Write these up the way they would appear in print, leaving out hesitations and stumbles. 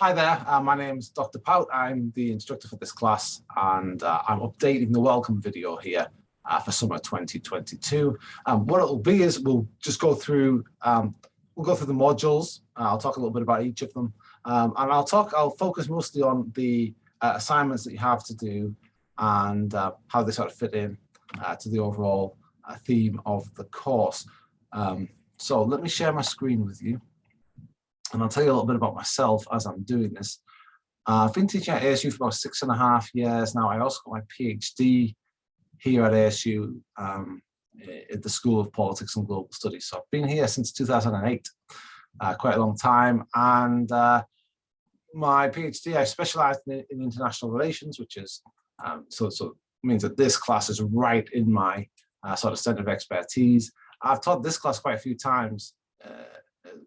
Hi there, my name's Dr. Pout. I'm the instructor for this class, and I'm updating the welcome video here for summer 2022. What it'll be is we'll just go through the modules. I'll talk a little bit about each of them, and I'll focus mostly on the assignments that you have to do and how they sort of fit in to the overall theme of the course. So let me share my screen with you. And I'll tell you a little bit about myself as I'm doing this. I've been teaching at ASU for about 6.5 years now. I also got my PhD here at ASU at the School of Politics and Global Studies. So I've been here since 2008, quite a long time. And my PhD, I specialized in international relations, which is, so means that this class is right in my sort of center of expertise. I've taught this class quite a few times,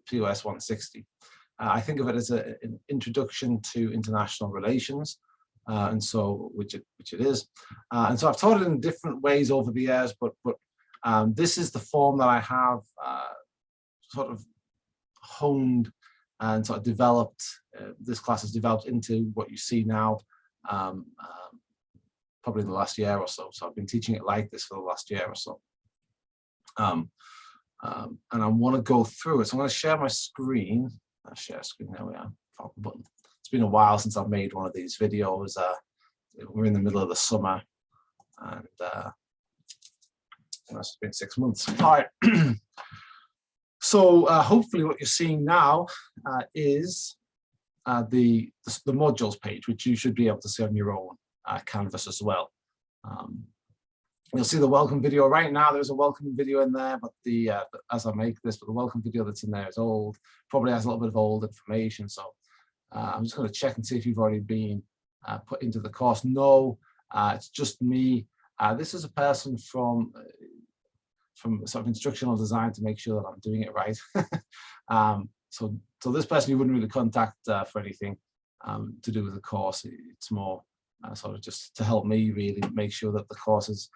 POS 160. I think of it as an introduction to international relations, and so which it is. And so I've taught it in different ways over the years, but this is the form that I have sort of honed and sort of developed. This class has developed into what you see now, probably the last year or so. So I've been teaching it like this for the last year or so. And I want to go through it. So I'm going to share my screen. Share screen, there we are. Button. It's been a while since I've made one of these videos. We're in the middle of the summer, and it's been 6 months. All right. So hopefully what you're seeing now is the modules page, which you should be able to see on your own canvas as well. You'll see the welcome video right now. There's a welcome video in there, but as I make this, but the welcome video that's in there is old, probably has a little bit of old information. So I'm just going to check and see if you've already been put into the course. No, it's just me. This is a person from sort of instructional design to make sure that I'm doing it right. So this person you wouldn't really contact for anything to do with the course. It's more sort of just to help me really make sure that the course is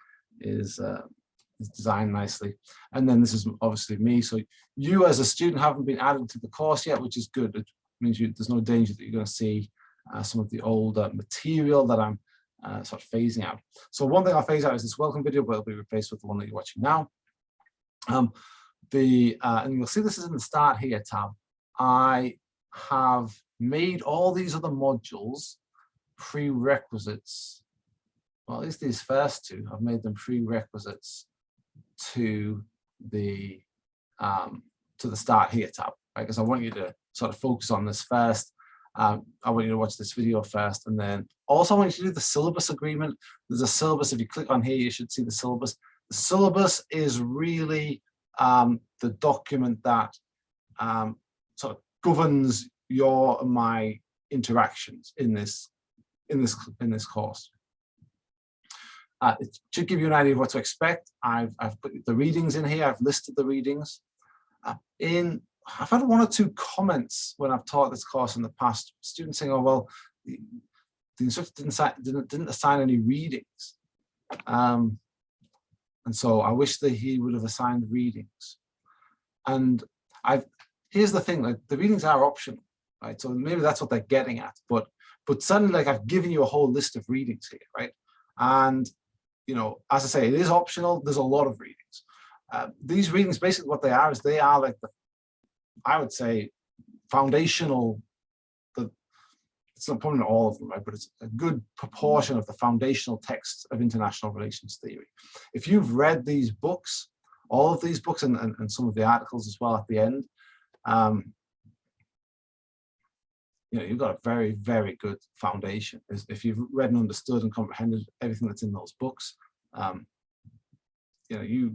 designed nicely. And then this is obviously me. So you as a student haven't been added to the course yet, which is good. It means there's no danger that you're going to see some of the older material that I'm sort of phasing out. So one thing I'll phase out is this welcome video, but it'll be replaced with the one that you're watching now. And you'll see this is in the Start Here tab. I have made all these other modules prerequisites. Well, at least these first two, I've made them prerequisites to the Start Here tab, right? Because I want you to sort of focus on this first. I want you to watch this video first, and then also I want you to do the syllabus agreement. There's a syllabus. If you click on here, you should see the syllabus. The syllabus is really the document that sort of governs your and my interactions in this course. It should give you an idea of what to expect. I've put the readings in here. I've listed the readings. I've had 1 or 2 comments when I've taught this course in the past. Students saying, "Oh well, the instructor didn't assign any readings," and so I wish that he would have assigned readings. And here's the thing: like the readings are optional, right? So maybe that's what they're getting at. But suddenly, like I've given you a whole list of readings here, right? And you know, as I say, it is optional. There's a lot of readings. These readings, basically what they are is they are like I would say, foundational. It's not probably not all of them, right? But it's a good proportion of the foundational texts of international relations theory. If you've read these books, all of these books, and some of the articles as well at the end, you know, you've got a very, very good foundation. If you've read and understood and comprehended everything that's in those books, you know,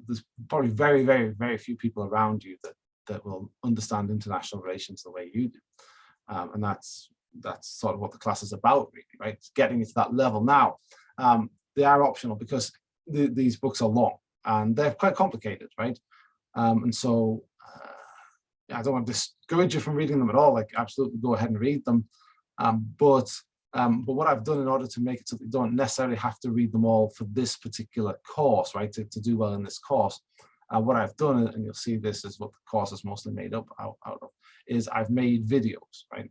there's probably very, very, very few people around you that will understand international relations the way you do. And that's sort of what the class is about, really, right? It's getting you to that level. Now, they are optional because these books are long and they're quite complicated, right? And so I don't want to discourage you from reading them at all. Like, absolutely go ahead and read them. But what I've done in order to make it so that you don't necessarily have to read them all for this particular course, right, to do well in this course, what I've done, and you'll see this is what the course is mostly made up out of, is I've made videos, right?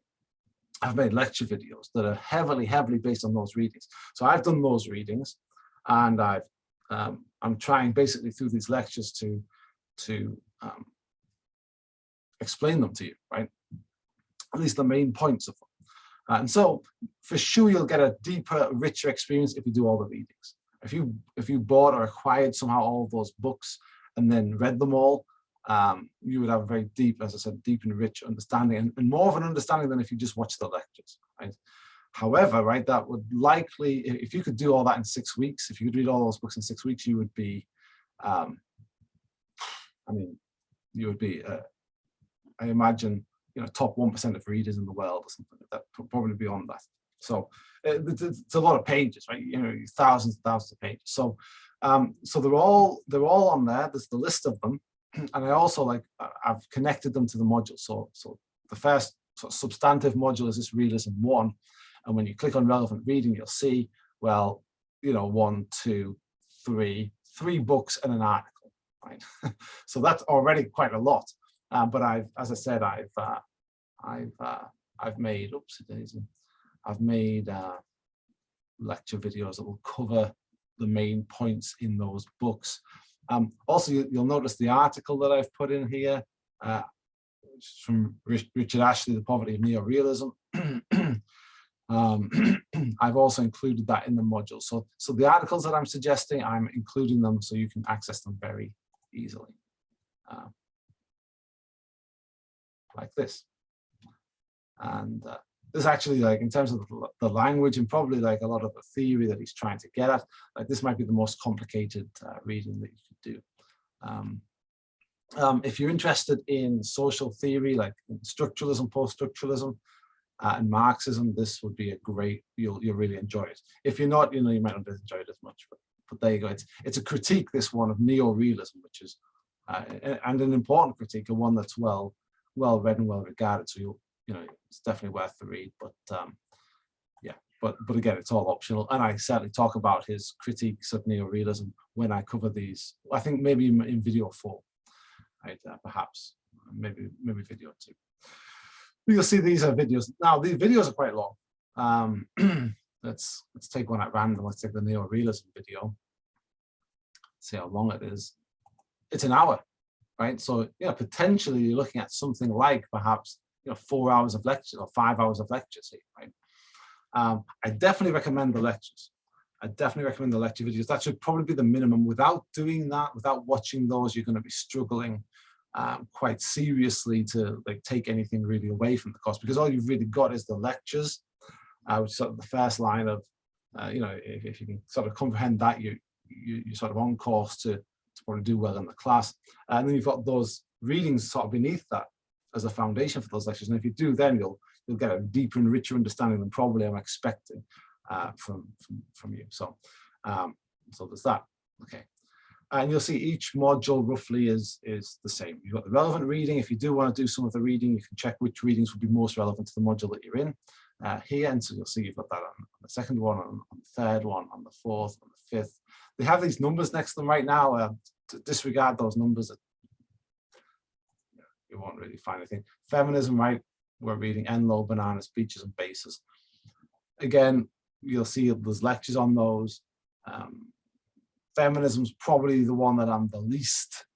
I've made lecture videos that are heavily based on those readings. So I've done those readings, and I'm trying basically through these lectures to explain them to you, right? At least the main points of them. And so for sure, you'll get a deeper, richer experience if you do all the readings. If you bought or acquired somehow all of those books and then read them all, you would have a very deep, as I said, deep and rich understanding, and more of an understanding than if you just watch the lectures, right? However, right, that would likely, if you could do all that in 6 weeks, if you could read all those books in 6 weeks, you would be, I mean, you would be, I imagine, top 1% of readers in the world or something like that, probably beyond that. So it's a lot of pages, right? Thousands and thousands of pages. So so they're all on there. There's the list of them, and I also I've connected them to the module. So the first sort of substantive module is this realism 1, and when you click on relevant reading, you'll see, well, 1, 2, 3 books and an article, right? So that's already quite a lot. But as I said, I've made, I've made lecture videos that will cover the main points in those books. Also, you'll notice the article that I've put in here, which is from Richard Ashley, The Poverty of Neorealism. I've also included that in the module. So the articles that I'm suggesting, I'm including them so you can access them very easily. Like this. And this actually, in terms of the language and probably a lot of the theory that he's trying to get at, this might be the most complicated reading that you could do. If you're interested in social theory, like structuralism, post-structuralism, and Marxism, this would be a great, you'll really enjoy it. If you're not, you might not enjoy it as much, but there you go. It's a critique, this one, of neo-realism, which is, and an important critique, and one that's well read and well regarded. So it's definitely worth the read. But yeah, but again, it's all optional. And I certainly talk about his critiques of neorealism when I cover these. I think maybe in video 4, right? Perhaps maybe video 2. You'll see these are videos. Now these videos are quite long. Let's take one at random. Let's take the neorealism video. See how long it is. It's an hour. Right, so potentially you're looking at something like perhaps 4 hours of lectures or 5 hours of lectures here, right? I definitely recommend the lectures. I definitely recommend the lecture videos. That should probably be the minimum. Without doing that, without watching those, you're going to be struggling quite seriously to take anything really away from the course, because all you've really got is the lectures, which is sort of the first line of, if you can sort of comprehend that, you're sort of on course to probably do well in the class. And then you've got those readings sort of beneath that as a foundation for those lectures. And if you do, then you'll get a deeper and richer understanding than probably I'm expecting from you. So so there's that. Okay. And you'll see each module roughly is the same. You've got the relevant reading. If you do want to do some of the reading, you can check which readings would be most relevant to the module that you're in here. And so you'll see you've got that on the second one, on the third one, on the fourth, on the fifth. They have these numbers next to them right now. To disregard those numbers, you won't really find anything. Feminism, right? We're reading Enlow, Bananas, Beaches, and Bases. Again, you'll see there's lectures on those. Feminism's probably the one that I'm the least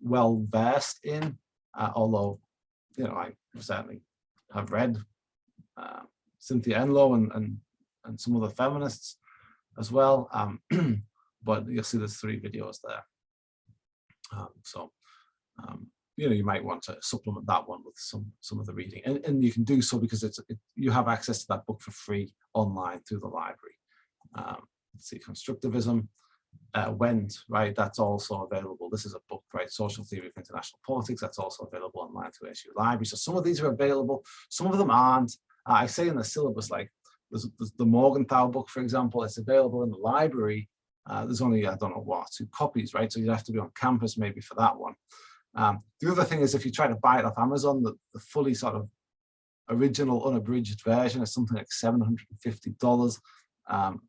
well versed in, although I certainly have read Cynthia Enlow and some other feminists as well. But you'll see there's 3 videos there. You might want to supplement that one with some of the reading, and you can do so because you have access to that book for free online through the library. Let's see, Constructivism, Wendt, right? That's also available. This is a book, right? Social Theory of International Politics. That's also available online through SU Library. So some of these are available, some of them aren't. I say in the syllabus, there's the Morgenthau book, for example. It's available in the library. There's only, I don't know what, 2 copies, right? So you'd have to be on campus maybe for that one. The other thing is if you try to buy it off Amazon, the fully sort of original unabridged version is something like $750,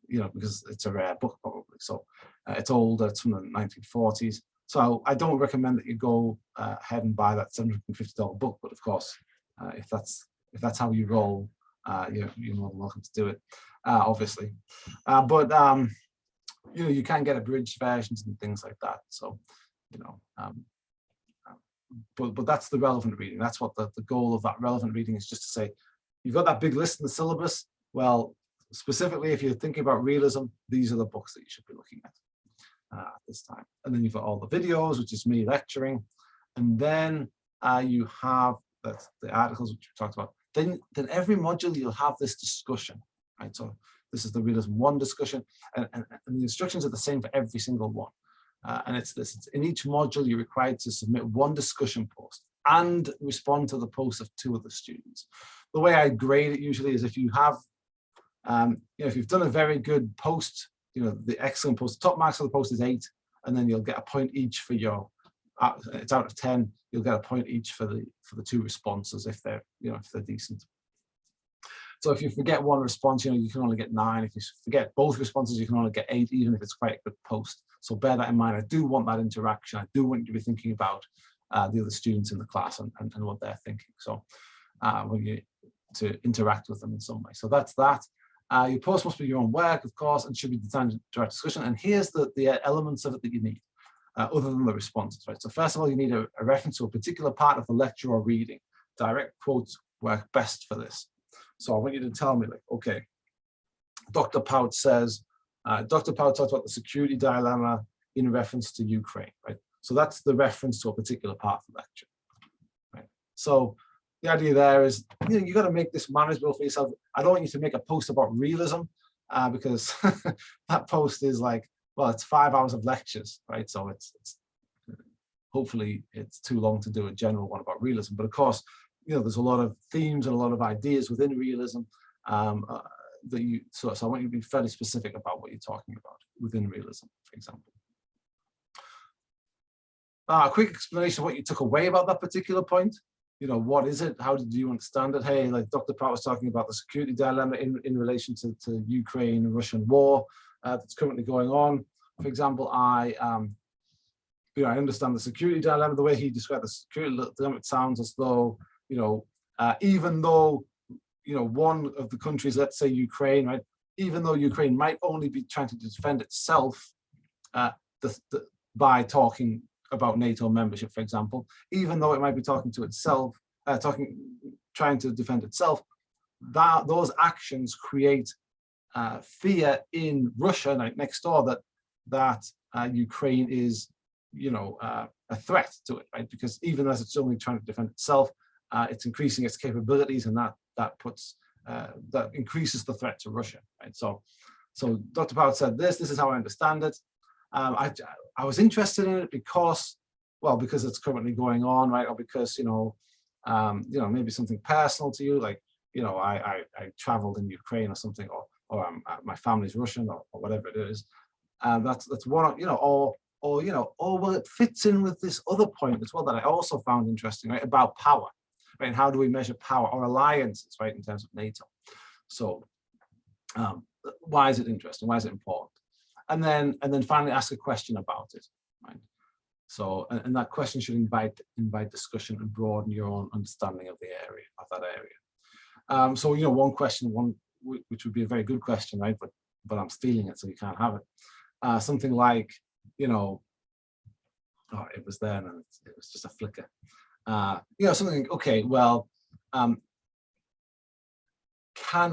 because it's a rare book probably. So it's older, it's from the 1940s. So I don't recommend that you go ahead and buy that $750 book, but of course, if that's how you roll, you're more than welcome to do it, obviously. But you can get abridged versions and things like that. So, but that's the relevant reading. That's what the goal of that relevant reading is, just to say, you've got that big list in the syllabus. Well, specifically, if you're thinking about realism, these are the books that you should be looking at this time. And then you've got all the videos, which is me lecturing. And then you have the articles which we talked about. Then every module you'll have this discussion, right? So this is the Realism 1 discussion, and the instructions are the same for every single one. And it's this: in each module, you're required to submit one discussion post and respond to the posts of 2 other students. The way I grade it usually is if you have, if you've done a very good post, the excellent post, top marks for the post is 8, and then you'll get a point each for your, it's out of 10, you'll get a point each for the 2 responses if they're, if they're decent. So if you forget one response, you can only get 9. If you forget both responses, you can only get 8, even if it's quite a good post. So bear that in mind. I do want that interaction. I do want you to be thinking about the other students in the class and what they're thinking. So to interact with them in some way. So that's that. Your post must be your own work, of course, and should be designed to direct discussion. And here's the elements of it that you need, other than the responses, right? So first of all, you need a reference to a particular part of the lecture or reading. Direct quotes work best for this. So I want you to tell me, like, okay, Dr. Pout says, Dr. Pout talks about the security dilemma in reference to Ukraine, right? So that's the reference to a particular part of the lecture, right? So the idea there is, you got to make this manageable for yourself. I don't want you to make a post about realism because that post is like, well, it's 5 hours of lectures, right? So it's hopefully it's too long to do a general one about realism. But of course, there's a lot of themes and a lot of ideas within realism so I want you to be fairly specific about what you're talking about within realism, for example. A quick explanation of what you took away about that particular point. What is it? How did you understand it? Hey, like Dr. Pratt was talking about the security dilemma in relation to Ukraine-Russian war that's currently going on. For example, I understand the security dilemma. The way he described the security dilemma, it sounds as though, even though, one of the countries, let's say Ukraine, right? Even though Ukraine might only be trying to defend itself by talking about NATO membership, for example, even though it might be talking to itself, trying to defend itself, those actions create fear in Russia, like next door, that Ukraine is, a threat to it, right? Because even as it's only trying to defend itself, it's increasing its capabilities, and that increases the threat to Russia, right? So Dr. Pout said this is how I understand it. I was interested in it because it's currently going on, right? Or because, maybe something personal to you, like, I traveled in Ukraine or something, or my family's Russian or whatever it is. That's one, or well, it fits in with this other point as well that I also found interesting, right? About power, right? And how do we measure power or alliances, right? In terms of NATO. So why is it interesting? Why is it important? And then finally ask a question about it, right? So, and that question should invite discussion and broaden your own understanding of that area. So, one question, which would be a very good question, right? But I'm stealing it, so you can't have it. Something like, oh, it was there and it was just a flicker. Something, okay, well, can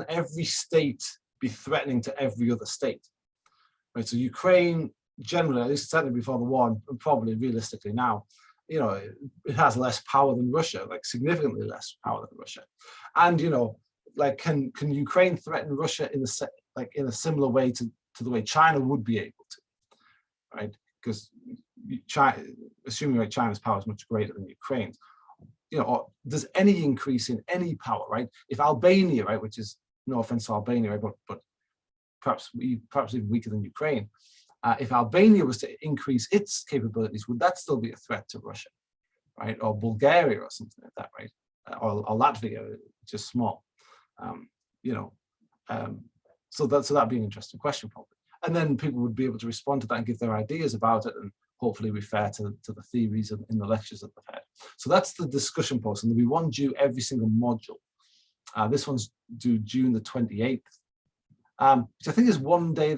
every state be threatening to every other state? Right, so Ukraine generally, at least certainly before the war, and probably realistically now, it has less power than Russia, like significantly less power than Russia. And like can Ukraine threaten Russia in a similar way to the way China would be able to, right? Because China, assuming like China's power is much greater than Ukraine's, or there's any increase in any power, right? If Albania, right, which is no offense to Albania, right, but perhaps even weaker than Ukraine. If Albania was to increase its capabilities, would that still be a threat to Russia, right? Or Bulgaria or something like that, right? Or Latvia, which is small, So that'd be an interesting question, probably. And then people would be able to respond to that and give their ideas about it, and hopefully refer to the theories in the lectures that they've had. So that's the discussion post, and there'll be one due every single module. This one's due June the 28th, which I think is one day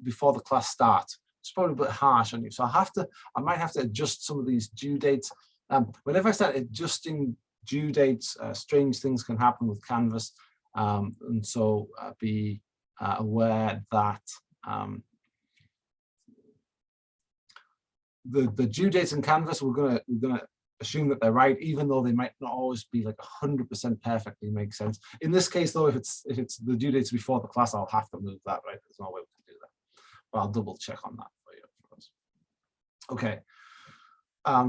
before the class starts. It's probably a bit harsh on you, so I might have to adjust some of these due dates. Whenever I start adjusting due dates, strange things can happen with Canvas, and so be aware that the due dates in Canvas, we're gonna assume that they're right, even though they might not always be like 100% perfectly make sense. In this case, though, if it's the due dates before the class, I'll have to move that, right? There's no way we can do that, but I'll double check on that for you. Okay.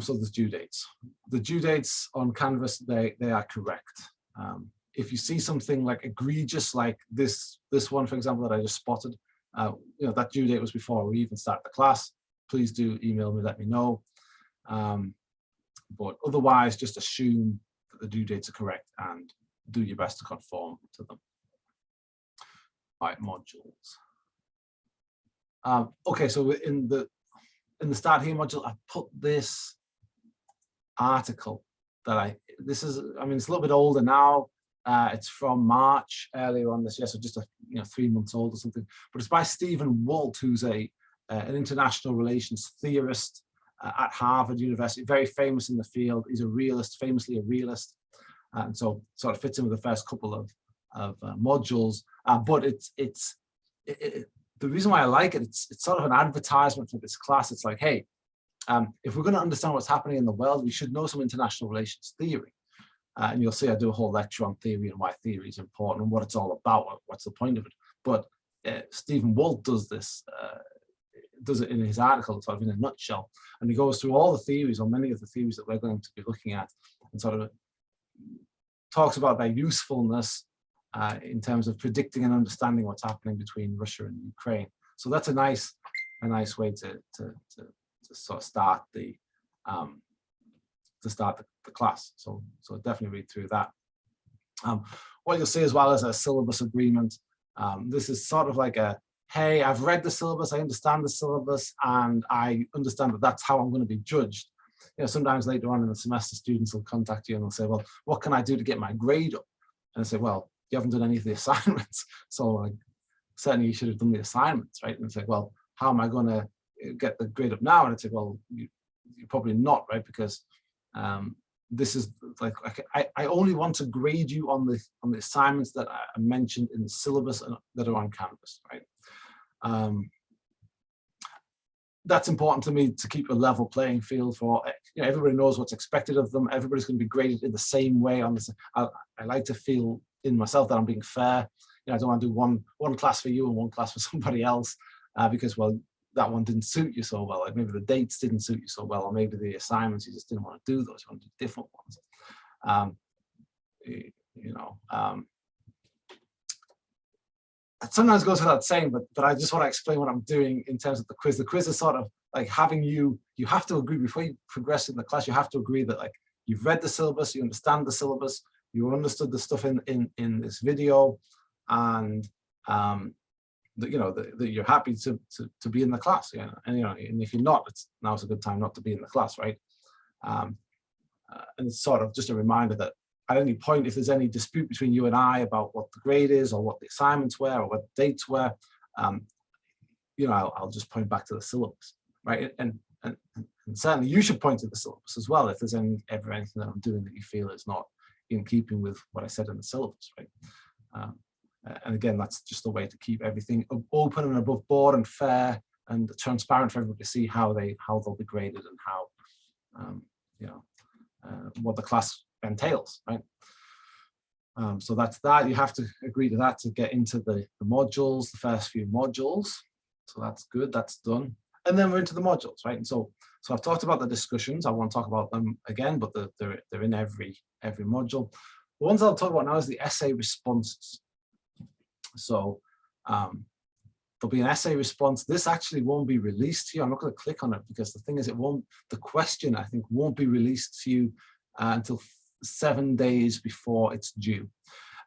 So there's due dates. The due dates on Canvas, they are correct. If you see something like egregious, like this one, for example, that I just spotted, you know, that due date was before we even start the class. Please do email me, let me know. But otherwise, just assume that the due dates are correct and do your best to conform to them. All right, modules. Okay, so in the Start Here module, I put this article that this is, I mean, it's a little bit older now. It's from March earlier on this year, so just 3 months old or something. But it's by Stephen Walt, who's an international relations theorist at Harvard University, very famous in the field. He's a realist, famously a realist, and so sort of fits in with the first couple of modules. But the reason why I like it, it's sort of an advertisement for this class. It's like, hey, if we're going to understand what's happening in the world, we should know some international relations theory. And you'll see I do a whole lecture on theory and why theory is important and what it's all about, what's the point of it. But Stephen Walt does this, does it in his article, sort of in a nutshell. And he goes through all the theories, or many of the theories that we're going to be looking at, and sort of talks about their usefulness in terms of predicting and understanding what's happening between Russia and Ukraine. So that's a nice way to sort of start the class. So definitely read through that. What you'll see as well is a syllabus agreement. This is sort of like a, hey, I've read the syllabus, I understand the syllabus, and I understand that that's how I'm going to be judged. You know, sometimes later on in the semester, students will contact you and they'll say, well, what can I do to get my grade up? And I say, well, you haven't done any of the assignments, so certainly you should have done the assignments, right? And it's like, well, how am I going to get the grade up now? And I'd say, well, you're probably not, right? Because this is like, I only want to grade you on the assignments that I mentioned in the syllabus and that are on Canvas, right? That's important to me, to keep a level playing field for, you know, everybody knows what's expected of them. Everybody's going to be graded in the same way on this. I like to feel in myself that I'm being fair. You know, I don't want to do one class for you and one class for somebody else because, well, that one didn't suit you so well. Like maybe the dates didn't suit you so well, or maybe the assignments, you just didn't want to do those. You want to do different ones. It sometimes goes without saying, but I just want to explain what I'm doing in terms of the quiz. The quiz is sort of like having you have to agree before you progress in the class. You have to agree that like you've read the syllabus, you understand the syllabus, you understood the stuff in this video, and that, you know, that you're happy to be in the class. Yeah, and you know, and if you're not, now's a good time not to be in the class, right? And it's sort of just a reminder that at any point, if there's any dispute between you and I about what the grade is, or what the assignments were, or what the dates were, you know, I'll just point back to the syllabus, right? And certainly you should point to the syllabus as well if there's anything that I'm doing that you feel is not in keeping with what I said in the syllabus, right? And again, that's just a way to keep everything open and above board and fair and transparent for everybody to see how they'll be graded and how you know, what the class entails, right? So that's that. You have to agree to that to get into the modules, the first few modules. So that's good, that's done. And then we're into the modules, right? And so I've talked about the discussions. I won't talk about them again, but they're in every module. The ones I'll talk about now is the essay responses. So there'll be an essay response. This actually won't be released to you. I'm not going to click on it because the thing is, the question I think won't be released to you until 7 days before it's due,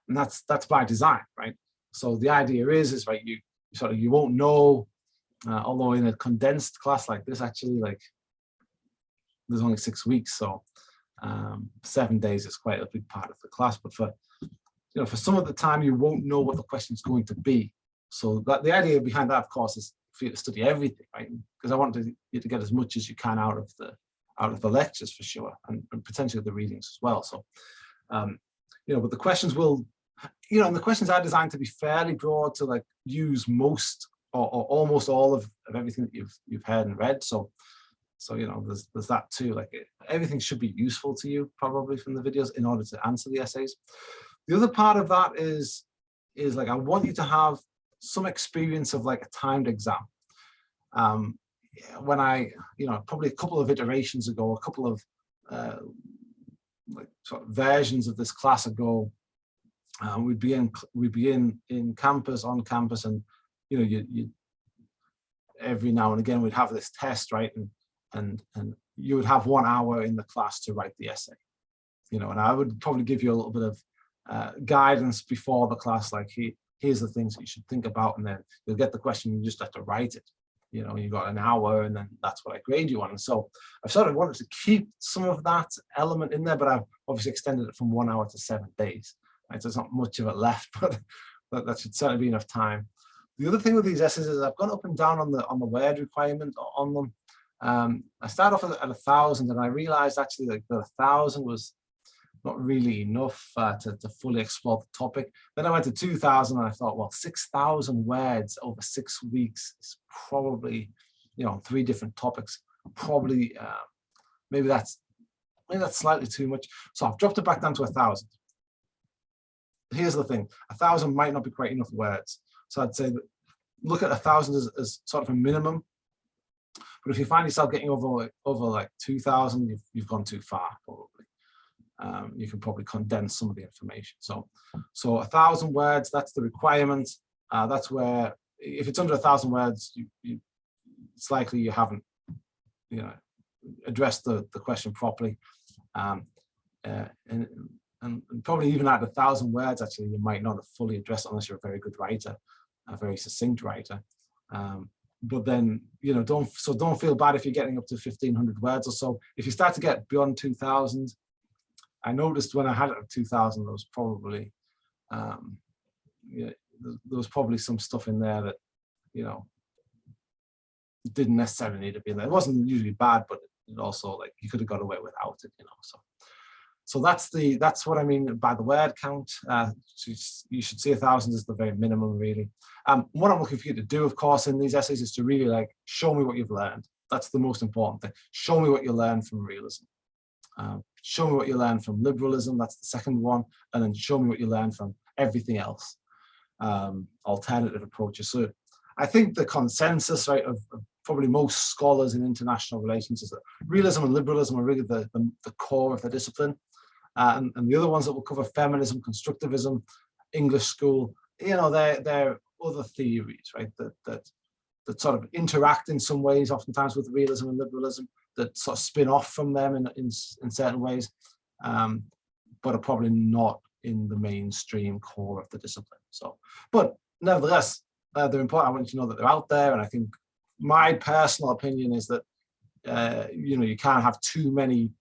and that's by design, right? So the idea is right, you won't know, although in a condensed class like this, actually, like there's only 6 weeks, so 7 days is quite a big part of the class. But for for some of the time, you won't know what the question is going to be. So that the idea behind that, of course, is for you to study everything, right? Because I want you to get as much as you can out of the lectures for sure, and potentially the readings as well. So but the questions will, and the questions are designed to be fairly broad, to like use most or almost all of everything that you've heard and read. So there's that too. Like everything should be useful to you probably from the videos in order to answer the essays. The other part of that is like I want you to have some experience of like a timed exam. When I probably a couple of iterations ago, a couple of like sort of versions of this class ago, we'd be in campus, on campus, and you every now and again we'd have this test, right? And you would have 1 hour in the class to write the essay, and I would probably give you a little bit of guidance before the class, like here's the things that you should think about, and then you'll get the question, you just have to write it. You got an hour, and then that's what I grade you on. And so I've sort of wanted to keep some of that element in there, but I've obviously extended it from 1 hour to 7 days. Right? So there's not much of it left, but that should certainly be enough time. The other thing with these essays is I've gone up and down on the word requirement on them. I started off at 1,000, and I realized actually that 1,000 was not really enough to fully explore the topic. Then I went to 2,000, and I thought, well, 6,000 words over 6 weeks is probably, 3 different topics. Probably, maybe that's slightly too much. So I've dropped it back down to 1,000. Here's the thing: 1,000 might not be quite enough words. So I'd say that look at 1,000 as sort of a minimum. But if you find yourself getting over like 2,000, you've gone too far probably. You can probably condense some of the information. So 1,000 words, that's the requirement. That's where, if it's under 1,000 words, it's likely you haven't, addressed the question properly. And probably even at 1,000 words, actually, you might not have fully addressed it unless you're a very good writer, a very succinct writer. But then, don't feel bad if you're getting up to 1,500 words or so. If you start to get beyond 2,000, I noticed when I had it at 2,000, there was probably, there was probably some stuff in there that, didn't necessarily need to be in there. It wasn't usually bad, but it also, like, you could have got away without it, So that's what I mean by the word count. So you should see 1,000 as the very minimum, really. What I'm looking for you to do, of course, in these essays is to really like show me what you've learned. That's the most important thing. Show me what you learned from realism. Show me what you learned from liberalism. That's the second one. And then show me what you learned from everything else, alternative approaches. So I think the consensus, right, of probably most scholars in international relations is that realism and liberalism are really the core of the discipline. And the other ones that will cover feminism, constructivism, English school, they're other theories, right, that sort of interact in some ways, oftentimes with realism and liberalism, that sort of spin off from them in certain ways, but are probably not in the mainstream core of the discipline. So, but nevertheless, they're important. I want you to know that they're out there, and I think my personal opinion is that you can't have too many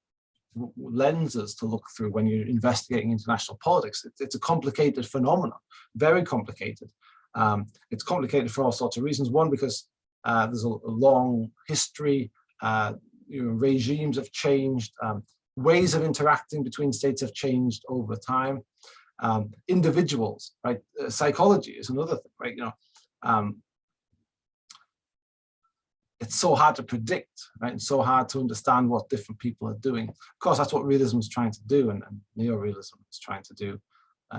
lenses to look through when you're investigating international politics. It's a complicated phenomenon, very complicated. It's complicated for all sorts of reasons. One, because there's a long history. Regimes have changed. Ways of interacting between states have changed over time. Individuals, right? Psychology is another thing, right? It's so hard to predict, right? And so hard to understand what different people are doing. Of course, that's what realism is trying to do, and neorealism is trying to do,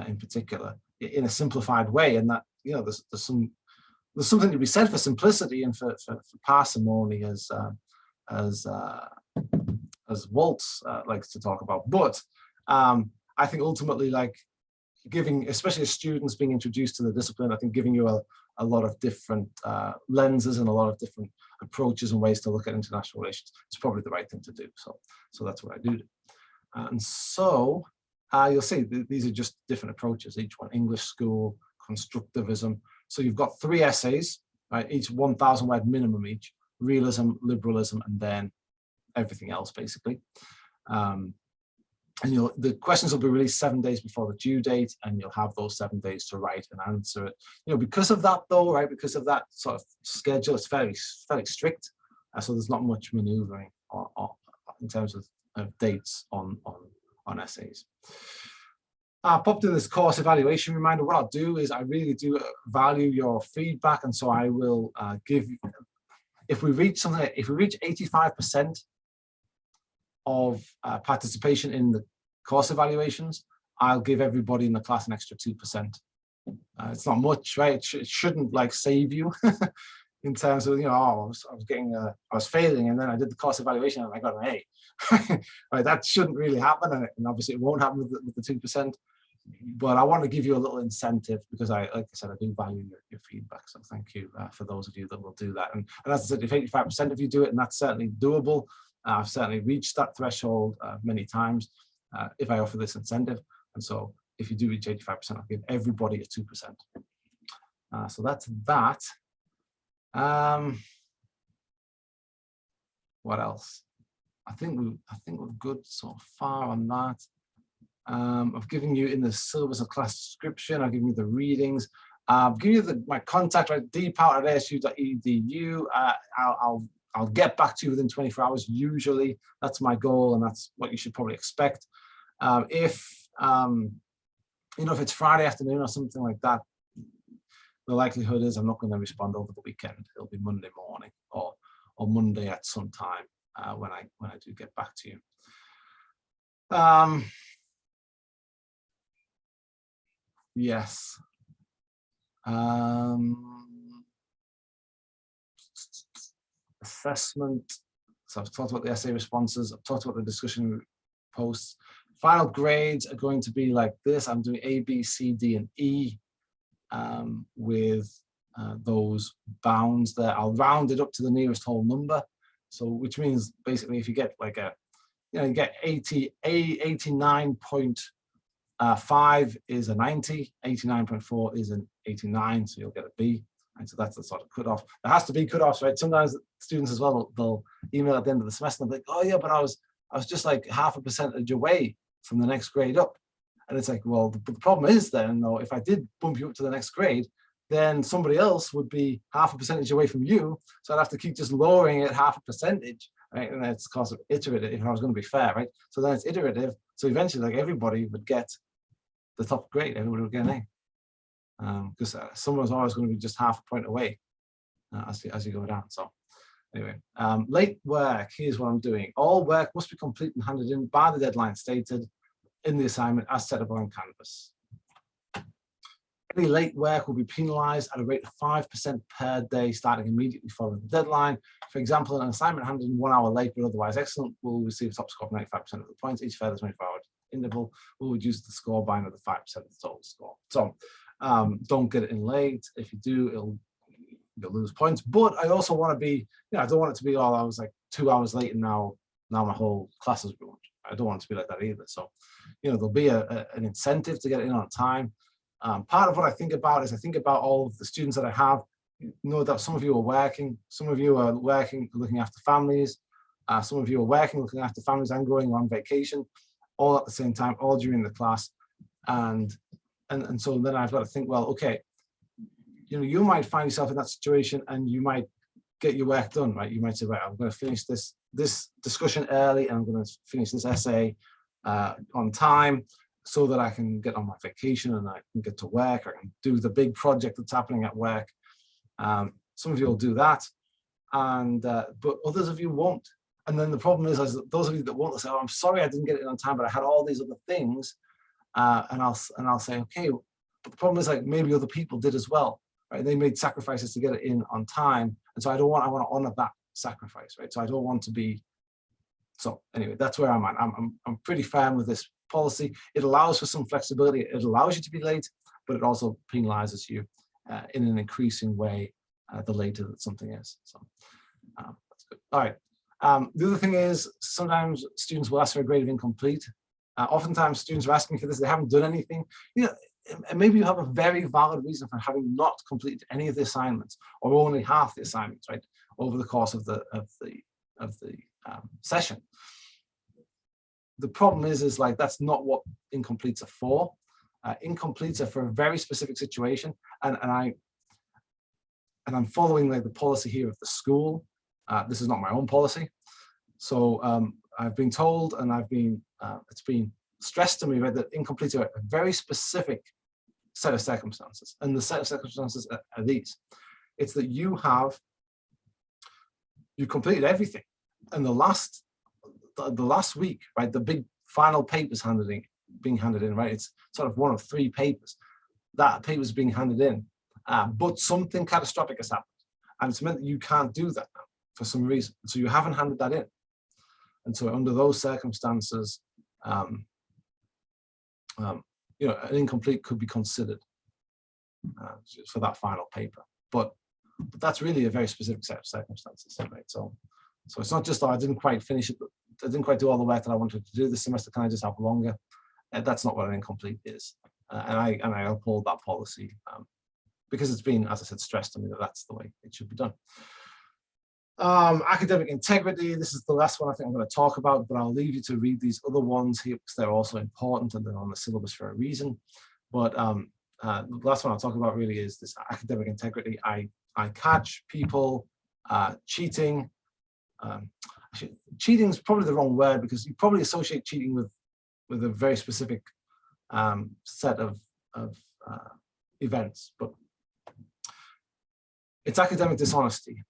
in particular, in a simplified way. And that, there's something to be said for simplicity and for parsimony, as Waltz likes to talk about. But I think ultimately, like, giving, especially as students being introduced to the discipline, I think giving you a lot of different lenses and a lot of different approaches and ways to look at international relations is probably the right thing to do. So that's what I do. And so you'll see these are just different approaches, each one: English school, constructivism. So you've got 3 essays, right? Each 1,000 word minimum each: realism, liberalism, and then everything else basically. And the questions will be released 7 days before the due date, and you'll have those 7 days to write and answer it. Because of that though, right? Because of that sort of schedule, it's fairly strict. So there's not much maneuvering in terms of dates on essays. I popped in this course evaluation reminder. What I'll do is I really do value your feedback, and so I will give. If we reach 85% of participation in the course evaluations, I'll give everybody in the class an extra 2%. It's not much, right? It shouldn't like save you in terms of, I was failing, and then I did the course evaluation and I got an A. Right, that shouldn't really happen, and obviously it won't happen with the 2%. But I want to give you a little incentive because like I said, I do value your feedback. So thank you for those of you that will do that. And as I said, if 85% of you do it, and that's certainly doable, I've certainly reached that threshold many times if I offer this incentive. And so if you do reach 85%, I'll give everybody a 2%. So that's that. What else? I think we're good so far on that. I've given you in the syllabus of class description, I've given you the readings, I've given you my contact, right, deepout@asu.edu. I'll get back to you within 24 hours, usually. That's my goal, and that's what you should probably expect. If it's Friday afternoon or something like that, the likelihood is I'm not going to respond over the weekend. It'll be Monday morning or Monday at some time when I do get back to you. Yes. Assessment. So I've talked about the essay responses. I've talked about the discussion posts. Final grades are going to be like this. I'm doing A, B, C, D, and E with those bounds there. I'll round it up to the nearest whole number. So which means basically if you get like you get 89.5 is a 90, 89.4 is an 89, so you'll get a B. And so that's the sort of cutoff. There has to be cutoffs, right? Sometimes students as well, they'll email at the end of the semester and be like, oh yeah, but I was just like 0.5 percentage away from the next grade up. And it's like, well, the problem is then, though, if I did bump you up to the next grade, then somebody else would be 0.5 percentage away from you. So I'd have to keep just lowering it 0.5 percentage, right? And it's kind of iterative if I was going to be fair, right? So then it's iterative. So eventually, like everybody would get the top grade, everybody would get an A. Because someone's always going to be just 0.5 point away as you go down. So anyway, late work, here's what I'm doing. All work must be complete and handed in by the deadline stated in the assignment as set up on Canvas. Any late work will be penalized at a rate of 5% per day starting immediately following the deadline. For example, an assignment handed in 1 hour late but otherwise excellent will receive a top score of 95% of the points. Each further 24-hour interval will reduce the score by another 5% of the total score. So don't get it in late. If you do, you'll lose points. But I also want to be, I don't want it to be, I was like 2 hours late and now my whole class is ruined. I don't want it to be like that either. So, there'll be an incentive to get it in on time. Part of what I think about is I think about all of the students that I have. That some of you are working, some of you are working, looking after families. Some of you are working, looking after families and going on vacation, all at the same time, all during the class. And so then I've got to think, well, okay, you might find yourself in that situation and you might get your work done, right? You might say, right, I'm going to finish this discussion early and I'm going to finish this essay on time so that I can get on my vacation and I can get to work. I can do the big project that's happening at work. Some of you will do that, but others of you won't. And then the problem is those of you that won't, say, oh, I'm sorry I didn't get it on time, but I had all these other things. And I'll say, okay, but the problem is like maybe other people did as well, right? They made sacrifices to get it in on time. And so I want to honor that sacrifice, right? So I don't want to be, so anyway, that's where I'm at. I'm pretty firm with this policy. It allows for some flexibility. It allows you to be late, but it also penalizes you in an increasing way the later that something is. So that's good. All right. The other thing is sometimes students will ask for a grade of incomplete. Oftentimes students are asking for this, they haven't done anything. And maybe you have a very valid reason for having not completed any of the assignments or only half the assignments, right, over the course of the session. The problem is like that's not what incompletes are for. Incompletes are for a very specific situation, and I'm following like the policy here of the school. This is not my own policy, so I've been told, and it's been stressed to me, right, that incompletes are a very specific set of circumstances, and the set of circumstances are these. It's that you completed everything, and the last week, right, the big final papers being handed in, right? It's sort of one of 3 papers. That paper is being handed in, but something catastrophic has happened, and it's meant that you can't do that now for some reason. So you haven't handed that in, and so under those circumstances, you know, an incomplete could be considered for that final paper. But that's really a very specific set of circumstances, right? So it's not just, oh, I didn't quite finish it, I didn't quite do all the work that I wanted to do this semester, can I just have longer? That's not what an incomplete is. And I uphold that policy because it's been, as I said, stressed to me that that's the way it should be done. Academic integrity, this is the last one I think I'm going to talk about, but I'll leave you to read these other ones here because they're also important and they're on the syllabus for a reason. But the last one I'll talk about really is this academic integrity. I catch people cheating. Cheating is probably the wrong word because you probably associate cheating with a very specific set of events, but it's academic dishonesty.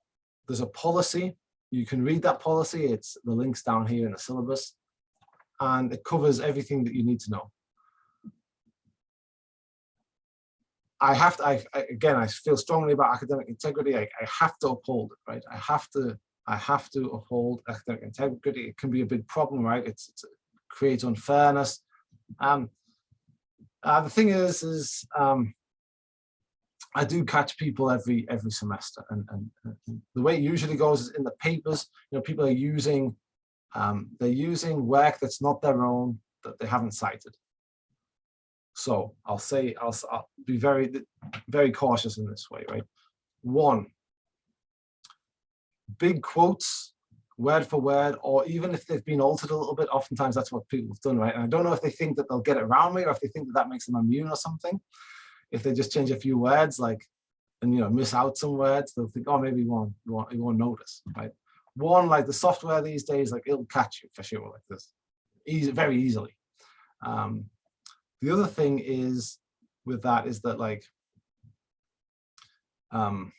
There's a policy. You can read that policy. It's the links down here in the syllabus, and it covers everything that you need to know. Again, I feel strongly about academic integrity. I have to uphold it, right? I have to uphold academic integrity. It can be a big problem, right? It creates unfairness. The thing is I do catch people every semester, and the way it usually goes is in the papers. You know, people are using they're using work that's not their own, that they haven't cited. So I'll be very cautious in this way, right? 1, big quotes, word for word, or even if they've been altered a little bit, oftentimes that's what people have done, right? And I don't know if they think that they'll get it around me, or if they think that that makes them immune or something. If they just change a few words, like, and you know, miss out some words, they'll think, oh, maybe you won't notice, right? 1, like the software these days, like it'll catch you for sure, like this, very easily. The other thing is with that is that like, like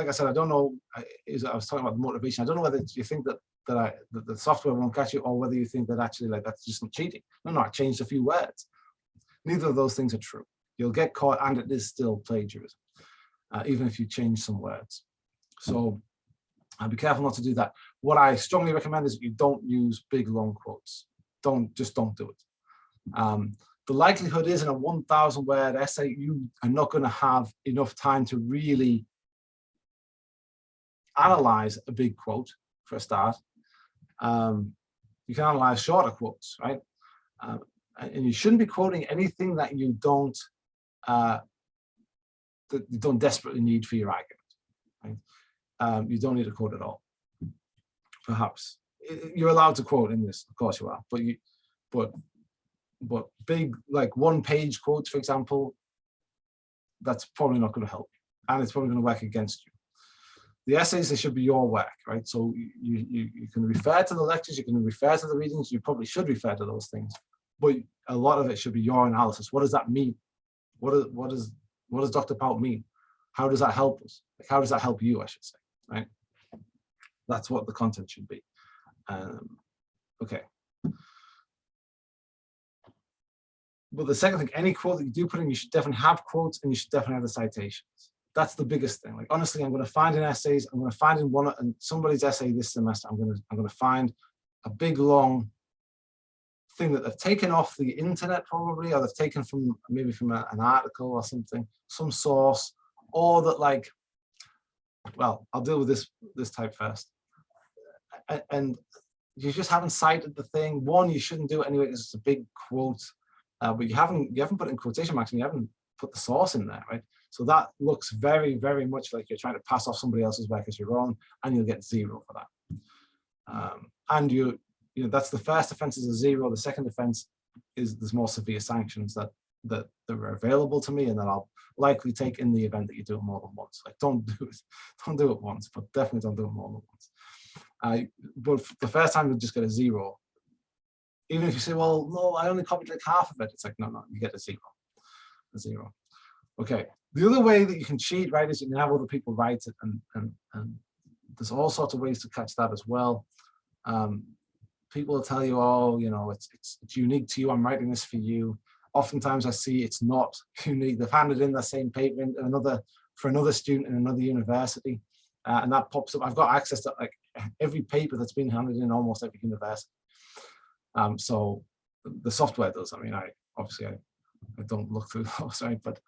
I said, I don't know. I was talking about the motivation. I don't know whether you think that the software won't catch you, or whether you think that actually like that's just not cheating. No, I changed a few words. Neither of those things are true. You'll get caught, and it is still plagiarism, even if you change some words. So be careful not to do that. What I strongly recommend is that you don't use big long quotes. Just don't do it. The likelihood is in a 1,000 word essay, you are not going to have enough time to really analyze a big quote for a start. You can analyze shorter quotes, right? And you shouldn't be quoting anything that you don't desperately need for your argument. Right? You don't need to quote at all. Perhaps you're allowed to quote in this, of course you are, but big, like 1-page quotes, for example, that's probably not going to help, and it's probably going to work against you. The essays, they should be your work, right? So you can refer to the lectures, you can refer to the readings, you probably should refer to those things, but a lot of it should be your analysis. What does that mean? What does Dr. Pout mean? How does that help us? Like, how does that help you, I should say, right? That's what the content should be. Okay. But the second thing, any quote that you do put in, you should definitely have quotes, and you should definitely have the citations. That's the biggest thing. Like, honestly, I'm going to find in essays, I'm going to find in somebody's essay this semester, I'm going to find a big long thing that they've taken off the internet probably, or they've taken from maybe from an article or something, some source, or that like, well, I'll deal with this type first. And you just haven't cited the thing. 1, you shouldn't do it anyway because it's a big quote, but you haven't put in quotation marks, and you haven't put the source in there, right? So that looks very, very much like you're trying to pass off somebody else's work as your own, and you'll get 0 for that. And that's the first offense is a 0. The second offense is there's more severe sanctions that are available to me, and that I'll likely take in the event that you do it more than once. Like, don't do it once, but definitely don't do it more than once. But the first time you just get a 0. Even if you say, well, no, I only copied like half of it. It's like, no, you get a 0. A 0. Okay. The other way that you can cheat, right, is you can have other people write it, and there's all sorts of ways to catch that as well. People will tell you, oh, it's unique to you. I'm writing this for you. Oftentimes I see it's not unique. They've handed in the same paper for another student in another university, and that pops up. I've got access to like every paper that's been handed in almost every university. So the software does. I mean, I don't look through those, right? But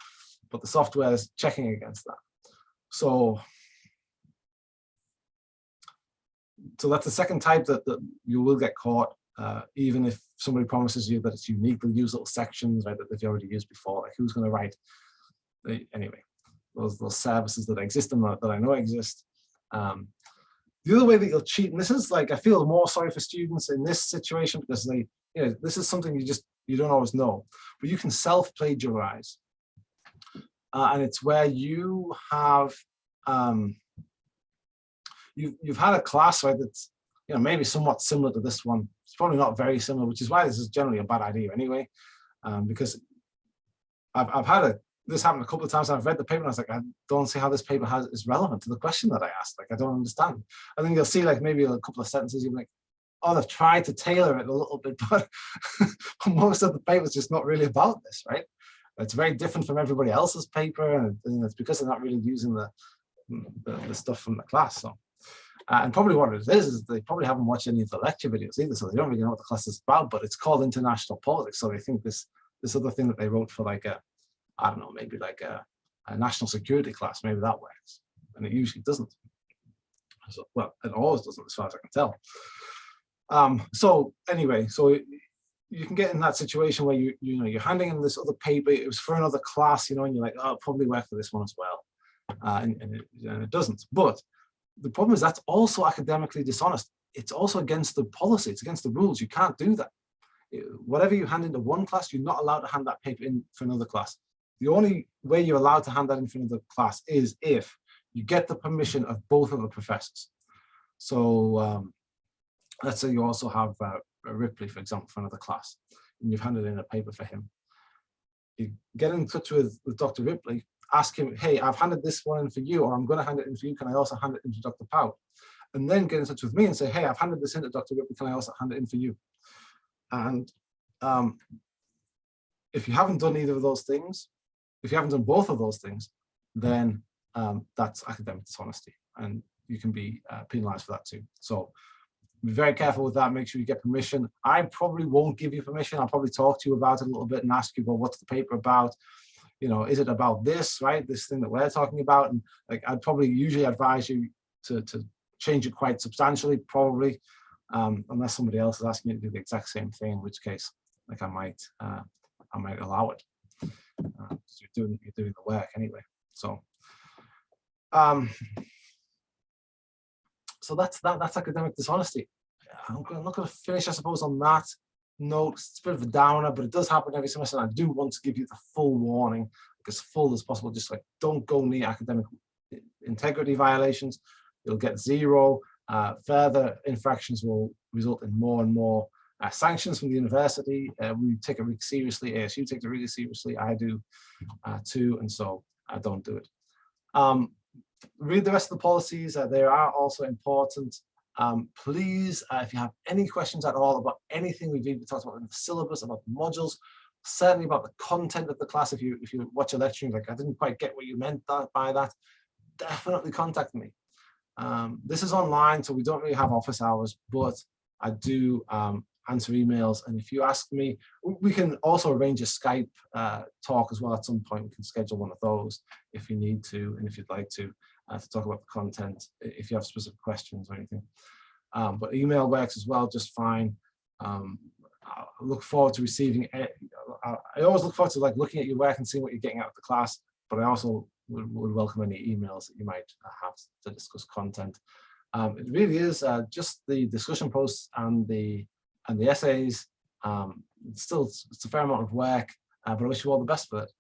the software is checking against that. So that's the second type that you will get caught, even if somebody promises you that it's unique. They'll use little sections, right, that they've already used before. Like, who's going to write? Anyway, those services that exist and that I know exist. The other way that you'll cheat, and this is like, I feel more sorry for students in this situation, because this is something you don't always know, but you can self-plagiarize, and it's where you have you've had a class, right, that's maybe somewhat similar to this one. It's probably not very similar, which is why this is generally a bad idea anyway, because I've had this happened a couple of times. I've read the paper and I was like, I don't see how this paper is relevant to the question that I asked. Like, I don't understand. I think you'll see like maybe a couple of sentences, you're like, oh, they've tried to tailor it a little bit, but most of the paper is just not really about this, right? It's very different from everybody else's paper, and it's because they're not really using the stuff from the class. So, and probably what it is they probably haven't watched any of the lecture videos either, so they don't really know what the class is about. But it's called international politics, so they think this other thing that they wrote for like I don't know, maybe like a national security class, maybe that works, and it usually doesn't. So, well, it always doesn't, as far as I can tell. So anyway, so you can get in that situation where you're handing in this other paper. It was for another class, and you're like, oh, it'll probably work for this one as well, and it doesn't. But the problem is that's also academically dishonest. It's also against the policy. It's against the rules. You can't do that. Whatever you hand into one class, you're not allowed to hand that paper in for another class. The only way you're allowed to hand that in for another class is if you get the permission of both of the professors. So let's say you also have Ripley, for example, for another class, and you've handed in a paper for him. You get in touch with Dr. Ripley, ask him, hey, I've handed this one in for you, or I'm going to hand it in for you. Can I also hand it in to Dr. Pout? And then get in touch with me and say, hey, I've handed this in to Dr. Ripley. Can I also hand it in for you? And if you haven't done either of those things, if you haven't done both of those things, then that's academic dishonesty, and you can be penalized for that too. So be very careful with that. Make sure you get permission. I probably won't give you permission. I'll probably talk to you about it a little bit and ask you, well, what's the paper about? Is it about this, right? This thing that we're talking about? And like, I'd probably usually advise you to change it quite substantially, probably, unless somebody else is asking you to do the exact same thing, in which case, like, I might allow it. You're doing the work anyway. So, so that's academic dishonesty. I'm not going to finish, I suppose, on that note. It's a bit of a downer, but it does happen every semester. And I do want to give you the full warning, as full as possible. Just like, don't go near academic integrity violations. You'll get 0. Further infractions will result in more and more sanctions from the university. We take it really seriously. ASU takes it really seriously. I do too, and so I don't do it. Read the rest of the policies. They are also important. Please, if you have any questions at all about anything we've even talked about in the syllabus, about the modules, certainly about the content of the class, if you watch a lecture and like, I didn't quite get what you meant by that, definitely contact me. This is online, so we don't really have office hours, but I do answer emails. And if you ask me, we can also arrange a Skype talk as well at some point. We can schedule one of those if you need to, and if you'd like to talk about the content, if you have specific questions or anything. But email works as well, just fine. I look forward to receiving it. I always look forward to like looking at your work and seeing what you're getting out of the class. but I also would welcome any emails that you might have to discuss content. It really is just the discussion posts and the essays. It's a fair amount of work, but I wish you all the best for it.